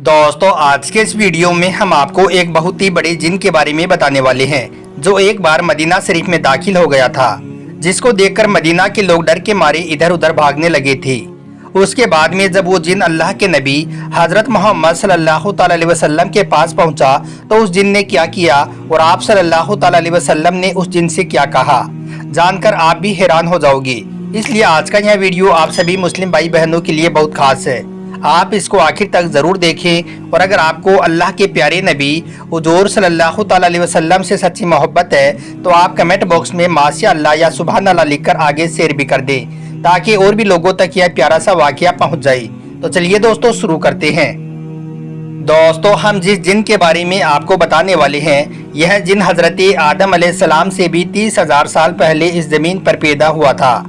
दोस्तों, आज के इस वीडियो में हम आपको एक बहुत ही बड़े जिन के बारे में बताने वाले हैं जो एक बार मदीना शरीफ में दाखिल हो गया था, जिसको देखकर मदीना के लोग डर के मारे इधर उधर भागने लगे थे। उसके बाद में जब वो जिन अल्लाह के नबी हजरत मोहम्मद सल्लल्लाहु अलैहि वसल्लम के पास पहुंचा तो उस जिन ने क्या किया और आप सल्लल्लाहु अलैहि वसल्लम ने उस जिन से क्या कहा, जानकर आप भी हैरान हो जाओगे। इसलिए आज का यह वीडियो आप सभी मुस्लिम भाई बहनों के लिए बहुत खास है। आप इसको आखिर तक जरूर देखें और अगर आपको अल्लाह के प्यारे नबी हुजूर सल्लल्लाहु अलैहि वसल्लम से सच्ची मोहब्बत है तो आप कमेंट बॉक्स में माशाअल्लाह या सुभान अल्लाह लिखकर आगे शेयर भी कर दें ताकि और भी लोगों तक यह प्यारा सा वाकया पहुंच जाए। तो चलिए दोस्तों, शुरू करते हैं। दोस्तों, हम जिस जिन के बारे में आपको बताने वाले हैं यह जिन हजरत आदम अलैहिस्सलाम से भी 30,000 साल पहले इस जमीन पर पैदा हुआ था।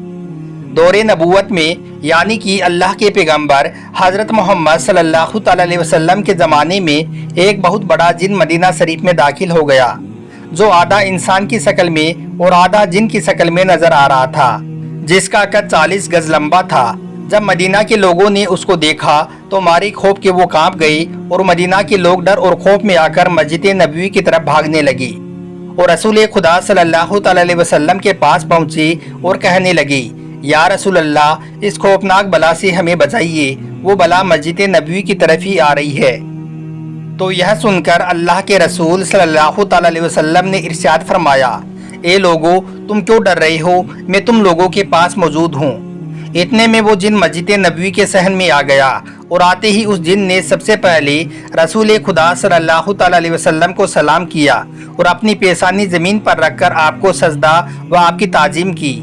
दौरे नबूवत में यानी कि अल्लाह के पैगंबर हजरत मोहम्मद सल्लल्लाहु अलैहि वसल्लम के ज़माने में एक बहुत बड़ा जिन मदीना शरीफ में दाखिल हो गया, जो आधा इंसान की शक्ल में और आधा जिन की शक्ल में नजर आ रहा था, जिसका कद 40 गज लंबा था। जब मदीना के लोगों ने उसको देखा तो मारे खौफ के वो कांप गए और मदीना के लोग डर और खौफ में आकर मस्जिद नबवी की तरफ भागने लगे और रसूल खुदा सल्लल्लाहु अलैहि वसल्लम के पास पहुंचे और कहने लगे, या रसूल अल्लाह, इस खौफनाक बला से हमें बचाइए, वो बला मस्जिद नबवी की तरफ ही आ रही है। तो यह सुनकर अल्लाह के रसूल सल्लल्लाहु अलैहि वसल्लम ने इरशाद फरमाया, ए लोगो, तुम क्यों डर रहे हो, मैं तुम लोगों के पास मौजूद हूँ। इतने में वो जिन मस्जिद नबवी के सहन में आ गया और आते ही उस जिन ने सबसे पहले रसूल खुदा सल्लल्लाहु अलैहि वसल्लम को सलाम किया और अपनी पेशानी जमीन पर रखकर आपको सजदा व आपकी ताजीम की।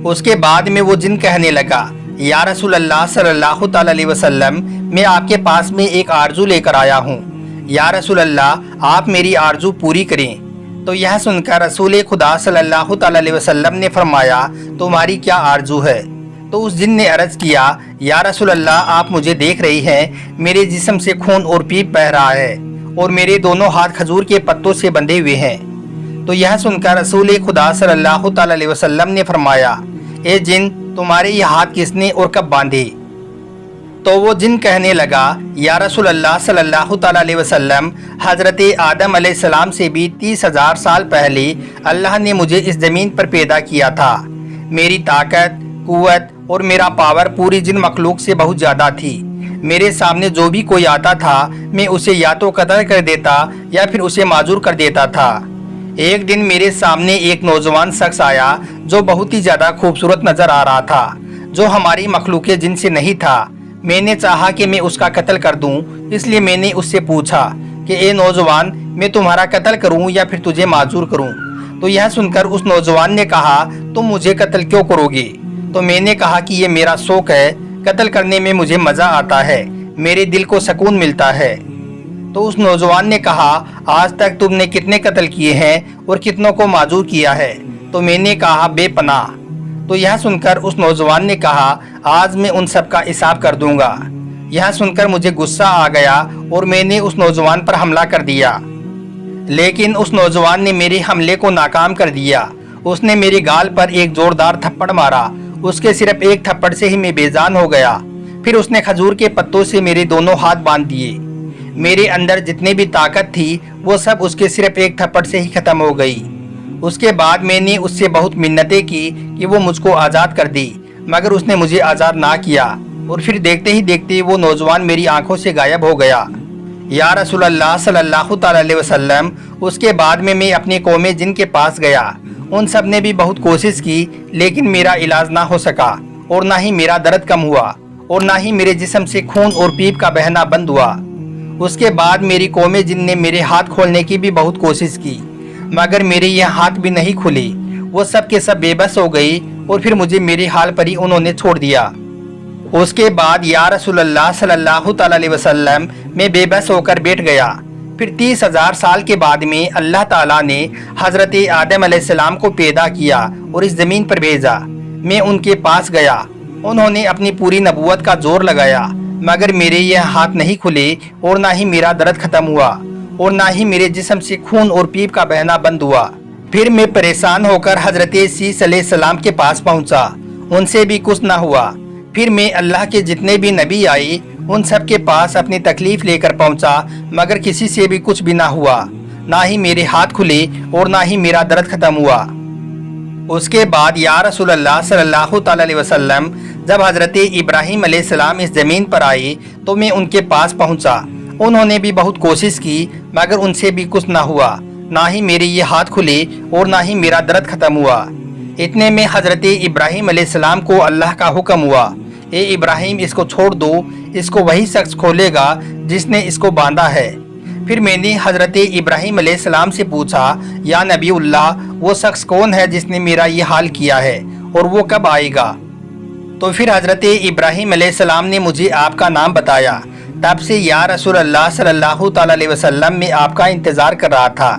उसके बाद में वो जिन कहने लगा, या रसूल अल्लाह सल्लल्लाहु अलैहि वसल्लम, मैं आपके पास में एक आरजू लेकर आया हूँ। या रसूल अल्लाह, आप मेरी आरजू पूरी करें। तो यह सुनकर रसूल खुदा सल्लल्लाहु अलैहि वसल्लम ने फरमाया, तुम्हारी क्या आरजू है? तो उस जिन ने अर्ज किया, या रसूल अल्लाह, आप मुझे देख रही हैं, मेरे जिस्म से खून और पीप बह रहा है और मेरे दोनों हाथ खजूर के पत्तों से बंधे हुए हैं। तो यह सुनकर रसूल खुदा सल्लल्लाहु अलैहि वसल्लम ने फरमाया, ए जिन, तुम्हारे ये हाथ किसने और कब बांधे? तो वो जिन कहने लगा, या रसूल अल्लाह सल्लल्लाहु अलैहि वसल्लम, हजरत आदम अलैहिस्सलाम से भी 30,000 साल पहले अल्लाह ने मुझे इस ज़मीन पर पैदा किया था। मेरी ताकत, कुव्वत और मेरा पावर पूरी जिन मखलूक से बहुत ज़्यादा थी। मेरे सामने जो भी कोई आता था मैं उसे या तो कत्ल कर देता या फिर उसे माजूर कर देता था। एक दिन मेरे सामने एक नौजवान शख्स आया जो बहुत ही ज़्यादा खूबसूरत नज़र आ रहा था, जो हमारी मखलूक जिन से नहीं था। मैंने चाहा कि मैं उसका कत्ल कर दूं, इसलिए मैंने उससे पूछा कि ए नौजवान, मैं तुम्हारा कत्ल करूं या फिर तुझे माजूर करूं? तो यह सुनकर उस नौजवान ने कहा, तुम मुझे कत्ल क्यों करोगे? तो मैंने कहा कि ये मेरा शौक है, कत्ल करने में मुझे मज़ा आता है, मेरे दिल को सुकून मिलता है। तो उस नौजवान ने कहा, आज तक तुमने कितने कत्ल किए हैं और कितनों को माजूर किया है? तो मैंने कहा, बेपनाह। तो यह सुनकर उस नौजवान ने कहा, आज मैं उन सब का हिसाब कर दूंगा। यह सुनकर मुझे गुस्सा आ गया और मैंने उस नौजवान पर हमला कर दिया, लेकिन उस नौजवान ने मेरे हमले को नाकाम कर दिया। उसने मेरे गाल पर एक जोरदार थप्पड़ मारा, उसके सिर्फ एक थप्पड़ से ही मैं बेजान हो गया। फिर उसने खजूर के पत्तों से मेरे दोनों हाथ बांध दिए। मेरे अंदर जितनी भी ताकत थी वो सब उसके सिर्फ एक थप्पड़ से ही खत्म हो गई। उसके बाद मैंने उससे बहुत मिन्नतें की कि वो मुझको आज़ाद कर दी, मगर उसने मुझे आज़ाद ना किया और फिर देखते ही देखते वो नौजवान मेरी आंखों से गायब हो गया। या रसूल अल्लाह सल्लल्लाहु अलैहि वसल्लम, उसके बाद में मैं अपनी कौम जिन के पास गया। उन सब ने भी बहुत कोशिश की, लेकिन मेरा इलाज ना हो सका और ना ही मेरा दर्द कम हुआ और ना ही मेरे जिस्म से खून और पीप का बहना बंद हुआ। उसके बाद मेरी कौम जिन ने मेरे हाथ खोलने की भी बहुत कोशिश की, मगर मेरे यह हाथ भी नहीं खुले। वो सब के सब बेबस हो गई और फिर मुझे मेरे हाल पर ही उन्होंने छोड़ दिया। उसके बाद या रसूल अल्लाह सल्लल्लाहु अलैहि वसल्लम, मैं बेबस होकर बैठ गया। फिर 30,000 साल के बाद में अल्लाह ताला ने हजरत आदम अलैहिस्सलाम को पैदा किया और इस ज़मीन पर भेजा। मैं उनके पास गया, उन्होंने अपनी पूरी नबूवत का जोर लगाया, मगर मेरे यह हाथ नहीं खुले और ना ही मेरा दर्द खत्म हुआ और ना ही मेरे जिस्म से खून और पीप का बहना बंद हुआ। फिर मैं परेशान होकर हजरत सीस अलैहिस्सलाम के पास पहुंचा, उनसे भी कुछ ना हुआ। फिर मैं अल्लाह के जितने भी नबी आए उन सब के पास अपनी तकलीफ लेकर पहुंचा, मगर किसी से भी कुछ भी ना हुआ। ना ही मेरे हाथ खुले और ना ही मेरा दर्द खत्म हुआ। उसके बाद या रसूल अल्लाह सल्लल्लाहु अलैहि वसल्लम, जब हजरत इब्राहीम अलैहिस्सलाम इस जमीन पर आए तो मैं उनके पास पहुंचा। उन्होंने भी बहुत कोशिश की, मगर उनसे भी कुछ ना हुआ। ना ही मेरे ये हाथ खुले और ना ही मेरा दर्द खत्म हुआ। इतने में हजरत इब्राहीम अलैहिस्सलाम को अल्लाह का हुक्म हुआ, ए इब्राहीम, इसको छोड़ दो, इसको वही शख्स खोलेगा जिसने इसको बांधा है। फिर मैंने हजरत इब्राहीम अलैहिस्सलाम से पूछा, या नबीउल्लाह, वो शख्स कौन है जिसने मेरा ये हाल किया है और वो कब आएगा? तो फिर हजरत इब्राहीम अलैहिस्सलाम ने मुझे आपका नाम बताया। तब से या रसूल अल्लाह सल्लल्लाहु अलैहि वसल्लम में आपका इंतज़ार कर रहा था।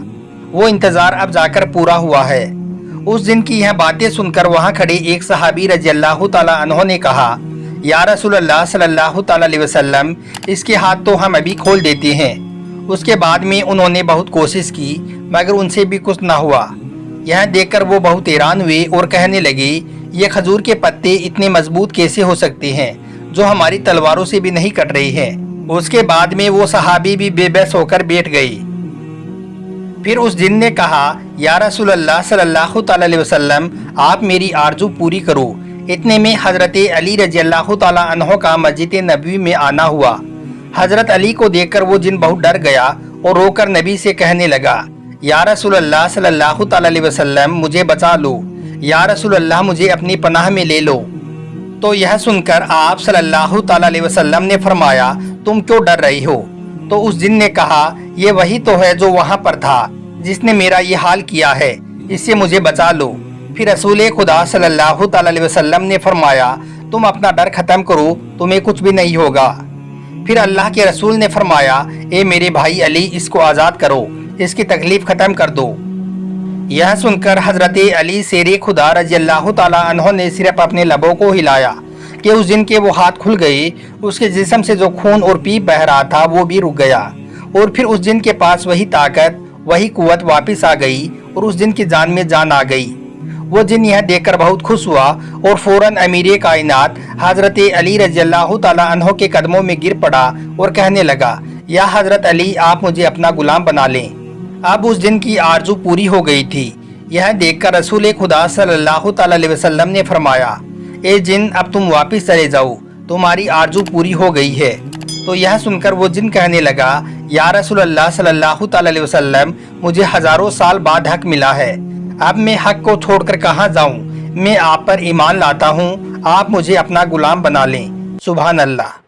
वो इंतज़ार अब जाकर पूरा हुआ है। उस दिन की यह बातें सुनकर वहाँ खड़े एक सहाबी रज़ियल्लाहु ताला अन्हु ने कहा, या रसूल अल्लाह सल्लल्लाहु अलैहि वसल्लम, इसके हाथ तो हम अभी खोल देते हैं। उसके बाद में उन्होंने बहुत कोशिश की, मगर उनसे भी कुछ ना हुआ। यह देखकर वो बहुत हैरान हुए और कहने लगे, ये खजूर के पत्ते इतने मजबूत कैसे हो सकते हैं, जो हमारी तलवारों से भी नहीं कट रही हैं। उसके बाद में वो सहाबी भी बेबस होकर बैठ गई। फिर उस जिन ने कहा, या रसूल अल्लाह सल्लल्लाहु अलैहि वसल्लम, आप मेरी आरजू पूरी करो। इतने में हजरत अली रज़ियल्लाहु ताला अन्हु का मस्जिद नबवी में आना हुआ। हजरत अली को देखकर वो जिन बहुत डर गया और रोकर नबी से कहने लगा, या रसूल अल्लाह सल्लल्लाहु अलैहि वसल्लम, मुझे बचा लो। या रसूल अल्लाह, मुझे अपनी पनाह में ले लो। तो यह सुनकर आप सल्लल्लाहु अलैहि वसल्लम ने फरमाया, तुम क्यों डर रही हो? तो उस जिन ने कहा, ये वही तो है जो वहाँ पर था, जिसने मेरा ये हाल किया है, इससे मुझे बचा लो। फिर रसूल खुदा सल्लल्लाहु अलैहि वसल्लम ने फरमाया, तुम अपना डर खत्म करो, तुम्हें कुछ भी नहीं होगा। फिर अल्लाह के रसूल ने फरमाया, ए मेरे भाई अली, इसको आज़ाद करो, इसकी तकलीफ खत्म कर दो। यह सुनकर हजरत अली शेर खुदा रज़ियल्लाहु ताला अन्हु ने सिर्फ अपने लबों को हिलाया कि उस दिन के वो हाथ खुल गए। उसके जिस्म से जो खून और पीप बह रहा था वो भी रुक गया, और फिर उस दिन के पास वही ताकत, वही कुव्वत वापस आ गई और उस दिन की जान में जान आ गई। वो जिन यह देखकर बहुत खुश हुआ और फौरन अमीर कायनात हजरत अली रज़ियल्लाहु ताला अन्हु के कदमों में गिर पड़ा और कहने लगा, या हजरत अली, आप मुझे अपना गुलाम बना लें। अब उस दिन की आरजू पूरी हो गई थी। यह देखकर रसूल खुदा सल्लल्लाहु अलैहि वसल्लम ने फरमाया, ए जिन, अब तुम वापस चले जाओ, तुम्हारी आरजू पूरी हो गई है। तो यह सुनकर वो जिन कहने लगा, या रसूल अल्लाह सल्लल्लाहु अलैहि वसल्लम, मुझे हजारों साल बाद हक मिला है। अब मैं हक को छोड़कर कहाँ जाऊँ? मैं आप पर ईमान लाता हूँ, आप मुझे अपना गुलाम बना लें। सुभान अल्लाह।